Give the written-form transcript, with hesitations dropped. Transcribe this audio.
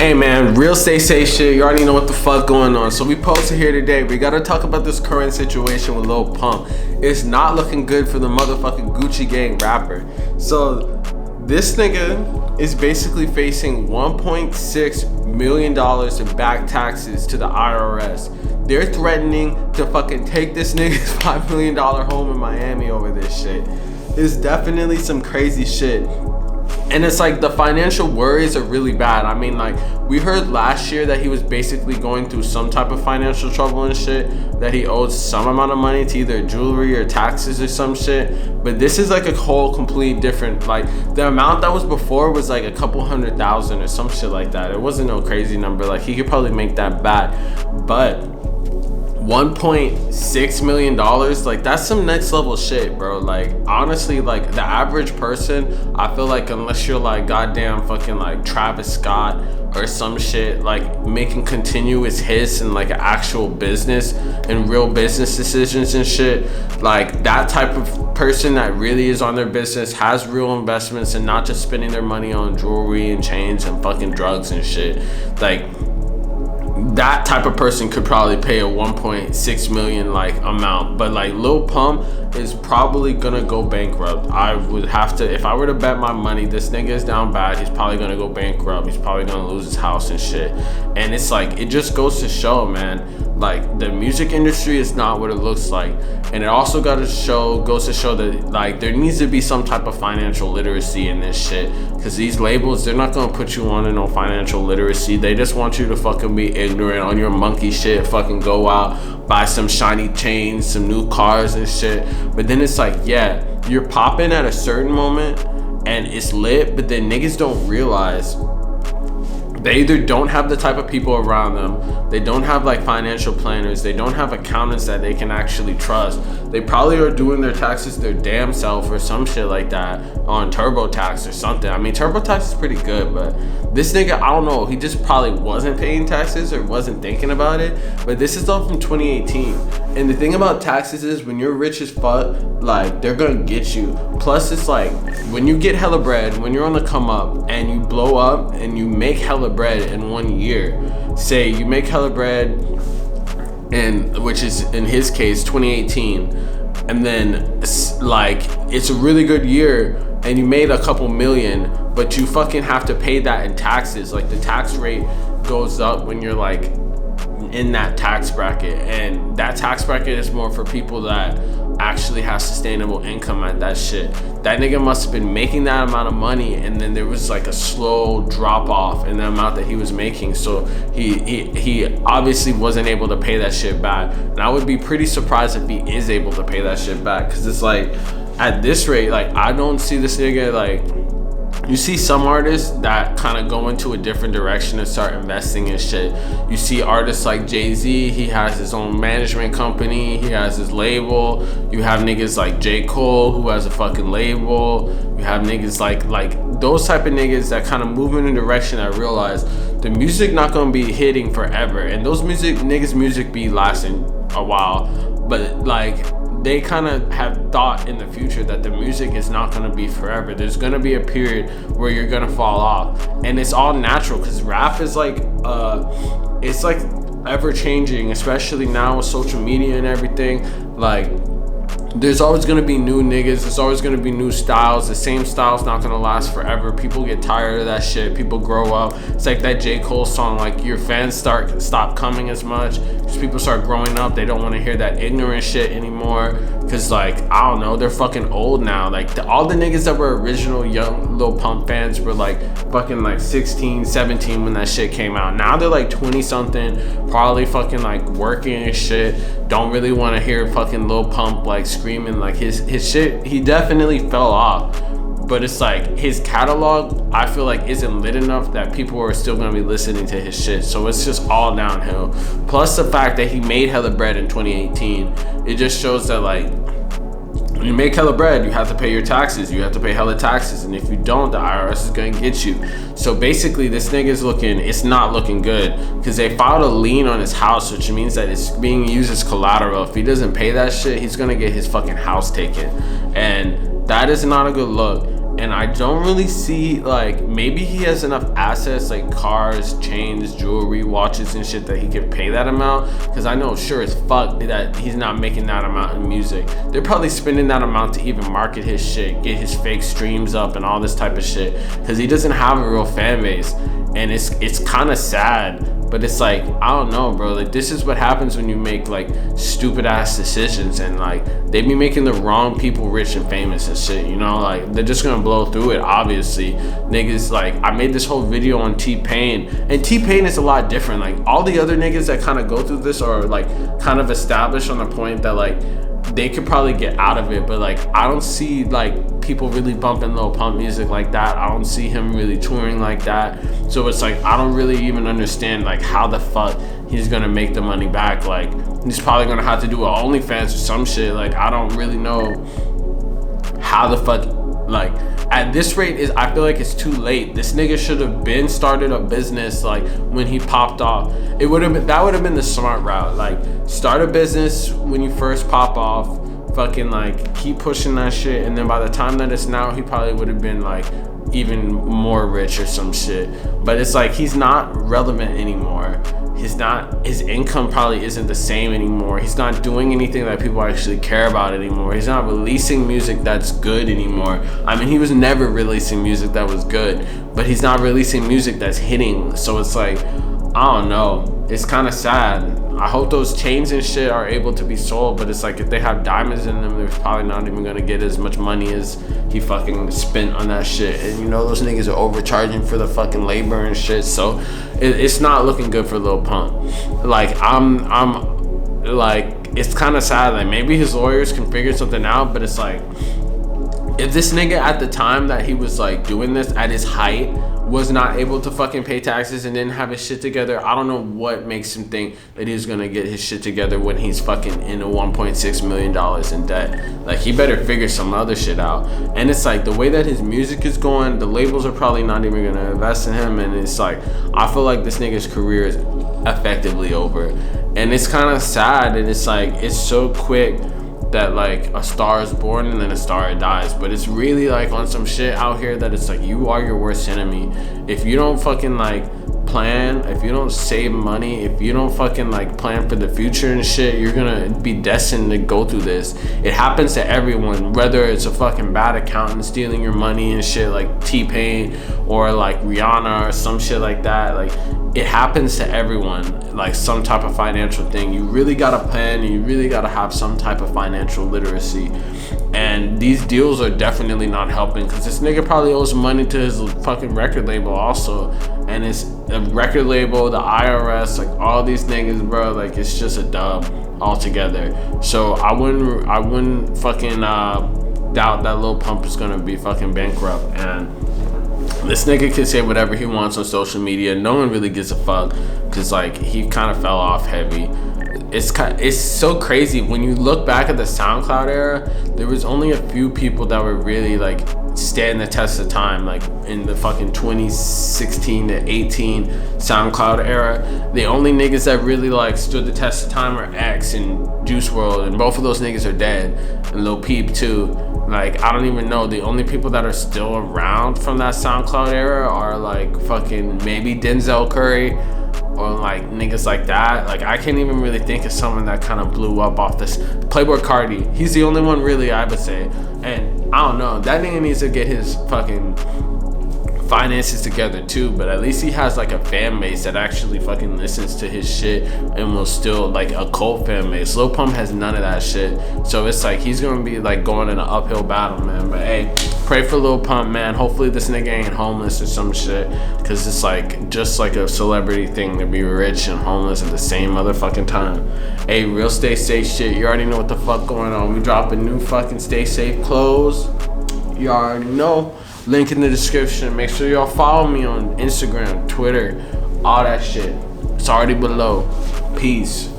Hey man, real say shit. You already know what the fuck going on. So we posted here today. We gotta talk about this current situation with Lil Pump. It's not looking good for the motherfucking Gucci Gang rapper. So this nigga is basically facing $1.6 million in back taxes to the IRS. They're threatening to fucking take this nigga's $5 million home in Miami over this shit. It's definitely some crazy shit. And it's like the financial worries are really bad. I mean, like, we heard last year that he was basically going through some type of financial trouble and shit, that he owed some amount of money to either jewelry or taxes or some shit. But this is like a whole complete different, like, the amount that was before was like a couple $100,000 or some shit like that. It wasn't no crazy number. Like, he could probably make that back. But $1.6 million, like, that's some next level shit, bro. Like, honestly, like, the average person, I feel like, unless you're like goddamn fucking like Travis Scott or some shit, like making continuous hits and like an actual business and real business decisions and shit, like that type of person that really is on their business, has real investments and not just spending their money on jewelry and chains and fucking drugs and shit, like that type of person could probably pay a 1.6 million like amount. But like Lil Pump is probably gonna go bankrupt. I would have to, if I were to bet my money, this nigga is down bad. He's probably gonna go bankrupt. He's probably gonna lose his house and shit. And it's like, it just goes to show, man, like the music industry is not what it looks like. And it also goes to show that like there needs to be some type of financial literacy in this shit, because these labels, they're not gonna put you on to no financial literacy. They just want you to fucking be ignorant on your monkey shit, fucking go out, buy some shiny chains, some new cars and shit. But then it's like, yeah, you're popping at a certain moment and it's lit, but then niggas don't realize they either don't have the type of people around them, they don't have like financial planners, they don't have accountants that they can actually trust. They probably are doing their taxes their damn self or some shit like that on TurboTax or something. I mean, TurboTax is pretty good, but this nigga, I don't know, he just probably wasn't paying taxes or wasn't thinking about it. But this is all from 2018. And the thing about taxes is when you're rich as fuck, like they're gonna get you. Plus it's like when you get hella bread, when you're on the come up and you blow up and you make hella bread in 1 year, say you make hella bread, and which is in his case 2018, and then like it's a really good year and you made a couple million, but you fucking have to pay that in taxes. Like the tax rate goes up when you're like in that tax bracket, and that tax bracket is more for people that actually have sustainable income at that shit. That nigga must have been making that amount of money, and then there was like a slow drop off in the amount that he was making, so he obviously wasn't able to pay that shit back. And I would be pretty surprised if he is able to pay that shit back, because it's like at this rate, like I don't see this nigga, like you see some artists that kind of go into a different direction and start investing in shit. You see artists like Jay-Z, he has his own management company, he has his label. You have niggas like J. Cole who has a fucking label. You have niggas like those type of niggas that kind of move in a direction that realize the music not gonna be hitting forever. And those niggas music be lasting a while, but like they kind of have thought in the future that the music is not going to be forever. There's going to be a period where you're going to fall off, and it's all natural because rap is like it's like ever changing, especially now with social media and everything. Like there's always going to be new niggas, there's always going to be new styles. The same style's not going to last forever. People get tired of that shit, people grow up. It's like that J. Cole song, like your fans stop coming as much because people start growing up. They don't want to hear that ignorant shit anymore because like I don't know, they're fucking old now. Like all the niggas that were original young Lil Pump fans were like fucking like 16, 17 when that shit came out. Now they're like 20 something, probably fucking like working and shit, don't really want to hear fucking Lil Pump like screaming. Like his shit, he definitely fell off, but it's like his catalog, I feel like, isn't lit enough that people are still gonna be listening to his shit. So it's just all downhill. Plus the fact that he made hella bread in 2018, it just shows that like when you make hella bread, you have to pay your taxes. You have to pay hella taxes, and if you don't, the IRS is gonna get you. So basically, this nigga's it's not looking good because they filed a lien on his house, which means that it's being used as collateral. If he doesn't pay that shit, he's gonna get his fucking house taken, and that is not a good look. And I don't really see, like, maybe he has enough assets like cars, chains, jewelry, watches and shit that he could pay that amount, because I know sure as fuck that he's not making that amount in music. They're probably spending that amount to even market his shit, get his fake streams up and all this type of shit, because he doesn't have a real fan base. And it's kind of sad, but it's like, I don't know, bro. Like, this is what happens when you make like stupid ass decisions, and like they be making the wrong people rich and famous and shit, you know? Like, they're just gonna blow through it, obviously. Niggas, like, I made this whole video on T-Pain, and T-Pain is a lot different. Like, all the other niggas that kind of go through this are like kind of established on the point that like they could probably get out of it, but like I don't see like people really bumping Lil Pump music like that. I don't see him really touring like that. So it's like I don't really even understand like how the fuck he's gonna make the money back. Like, he's probably gonna have to do an OnlyFans or some shit. Like, I don't really know how the fuck, like, at this rate, is I feel like it's too late. This nigga should have been started a business like when he popped off. That would have been the smart route. Like, start a business when you first pop off, fucking like keep pushing that shit, and then by the time that it's now, he probably would have been like even more rich or some shit. But it's like he's not relevant anymore. His income probably isn't the same anymore. He's not doing anything that people actually care about anymore. He's not releasing music that's good anymore. I mean, he was never releasing music that was good, but he's not releasing music that's hitting. So it's like, I don't know. It's kind of sad. I hope those chains and shit are able to be sold, but it's like if they have diamonds in them, they're probably not even gonna get as much money as he fucking spent on that shit. And you know, those niggas are overcharging for the fucking labor and shit. So it's not looking good for Lil Pump. Like, I'm like, it's kind of sad. Like, maybe his lawyers can figure something out, but it's like, if this nigga at the time that he was like doing this at his height was not able to fucking pay taxes and didn't have his shit together, I don't know what makes him think that he's gonna get his shit together when he's fucking in a $1.6 million in debt. Like, he better figure some other shit out. And it's like, the way that his music is going, the labels are probably not even gonna invest in him, and it's like, I feel like this nigga's career is effectively over. And it's kind of sad, and it's like, it's so quick that like a star is born and then a star dies. But it's really like on some shit out here that it's like, you are your worst enemy. If you don't fucking like plan, if you don't save money, if you don't fucking like plan for the future and shit, you're gonna be destined to go through this. It happens to everyone, whether it's a fucking bad accountant stealing your money and shit like T-Pain, or like Rihanna or some shit like that. Like, it happens to everyone, like some type of financial thing. You really gotta plan, and you really gotta have some type of financial literacy. And these deals are definitely not helping, because this nigga probably owes money to his fucking record label also. And it's the record label, the IRS, like all these niggas, bro, like it's just a dub altogether. So I wouldn't fucking doubt that Lil Pump is gonna be fucking bankrupt. And this nigga can say whatever he wants on social media. No one really gives a fuck, because like he kind of fell off heavy. It's so crazy when you look back at the SoundCloud era. There was only a few people that were really like stand the test of time, like in the fucking 2016 to 18 SoundCloud era. The only niggas that really like stood the test of time are X and Juice WRLD, and both of those niggas are dead, and Lil Peep too. Like, I don't even know. The only people that are still around from that SoundCloud era are like fucking maybe Denzel Curry, or like niggas like that. Like, I can't even really think of someone that kind of blew up off this. Playboy Cardi, he's the only one really, I would say. And I don't know, that nigga needs to get his fucking finances together too, but at least he has like a fan base that actually fucking listens to his shit and will still, like, a cult fan base. Lil Pump has none of that shit, so it's like he's gonna be like going in an uphill battle, man. But hey, pray for Lil Pump, man. Hopefully this nigga ain't homeless or some shit, because it's like just like a celebrity thing to be rich and homeless at the same motherfucking time. Hey, real stay safe shit. You already know what the fuck going on. We dropping new fucking stay safe clothes. You already know. Link in the description. Make sure y'all follow me on Instagram, Twitter, all that shit. It's already below. Peace.